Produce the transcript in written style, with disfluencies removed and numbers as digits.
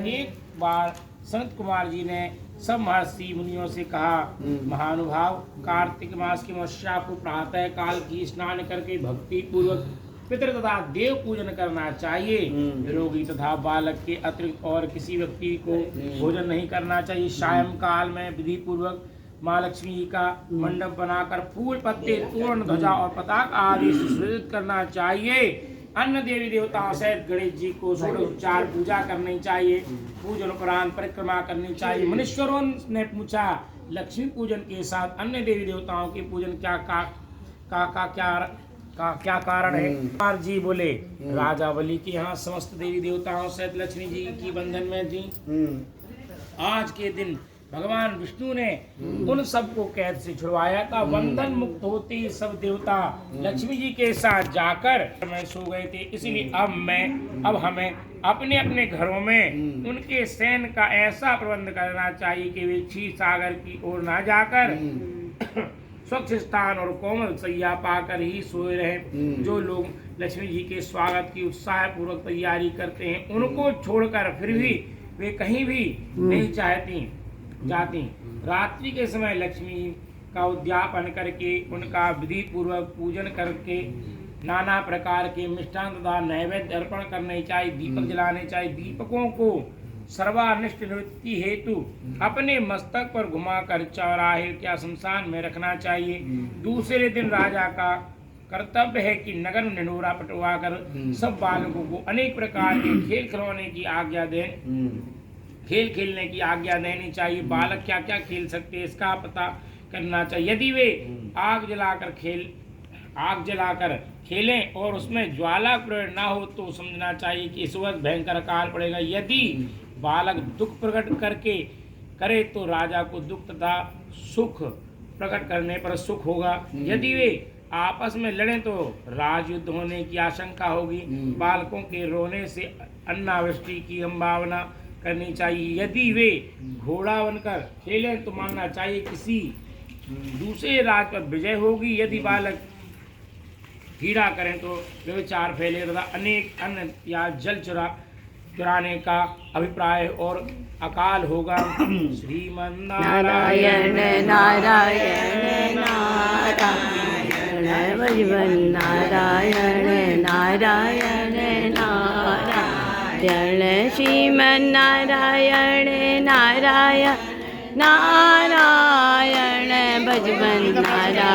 एक बार संत कुमार जी ने सब महर्षि मुनियों से कहा, महानुभाव, कार्तिक मास की अमावस्या को प्रातः काल की स्नान करके भक्ति पूर्वक पितृ तथा देव पूजन करना चाहिए। रोगी तथा बालक के अतिरिक्त और किसी व्यक्ति को भोजन नहीं करना चाहिए। सायं काल में विधि पूर्वक माँ लक्ष्मी जी का मंडप बनाकर फूल पत्ते तोरण ध्वजा और पताका आदि सुसज्जित करना चाहिए। अन्य देवी देवताओं सहित गणेश जी को षोडशोपचार पूजा करनी चाहिए। पूजन उपरांत परिक्रमा करनी चाहिए। मुनीश्वरों ने पूछा, लक्ष्मी पूजन के साथ अन्य देवी देवताओं के पूजन क्या कारण है? कुमार जी बोले, राजा बलि के यहाँ समस्त देवी देवताओं सहित लक्ष्मी जी की बंधन में थी। आज के दिन भगवान विष्णु ने उन सबको कैद से छुड़वाया था। बंधन मुक्त होते ही सब देवता लक्ष्मी जी के साथ जाकर मैं सो गए थे। इसलिए अब हमें अपने अपने घरों में उनके शयन का ऐसा प्रबंध करना चाहिए कि वे क्षीर सागर की ओर ना जाकर स्वच्छ स्थान और कोमल सैया पाकर ही सोए रहे। जो लोग लक्ष्मी जी के स्वागत की उत्साह पूर्वक तैयारी करते हैं, उनको छोड़कर फिर भी वे कहीं भी नहीं जाती। रात्रि के समय लक्ष्मी का उद्यापन करके उनका विधि पूर्वक पूजन करके नाना प्रकार के मिष्ठान तथा नैवेद्य अर्पण करने चाहिए। दीपक जलाने चाहिए। दीपकों को सर्वानिष्ट निवृत्ति हेतु अपने मस्तक पर घुमाकर चौराहे या शमशान में रखना चाहिए। दूसरे दिन राजा का कर्तव्य है कि नगर में निनोरा पटवा कर सब बालकों को अनेक प्रकार के खेल खिलौने की आज्ञा खेल खेलने की आज्ञा देनी चाहिए। बालक क्या क्या खेल सकते हैं इसका पता करना चाहिए। यदि वे आग जलाकर खेलें और उसमें ज्वाला प्रयोग ना हो तो समझना चाहिए कि इस वक्त भयंकर अकाल पड़ेगा। यदि बालक दुख प्रकट करे तो राजा को दुख तथा सुख प्रकट करने पर सुख होगा। यदि वे आपस में लड़ें तो राजयुद्ध होने की आशंका होगी। बालकों के रोने से अन्नावृष्टि की संभावना करनी चाहिए। यदि वे घोड़ा बनकर खेलें तो मानना चाहिए किसी दूसरे राज पर विजय होगी। यदि बालक हीरा करें तो व्यभिचार फैले तथा अनेक अन्न या जल चुराने का अभिप्राय और अकाल होगा। श्रीमन्नारायण नारायण नारायण भजबन नारायण नारायण नारायण श्रीमन्नारायण नारायण नारायण भजबन नारायण।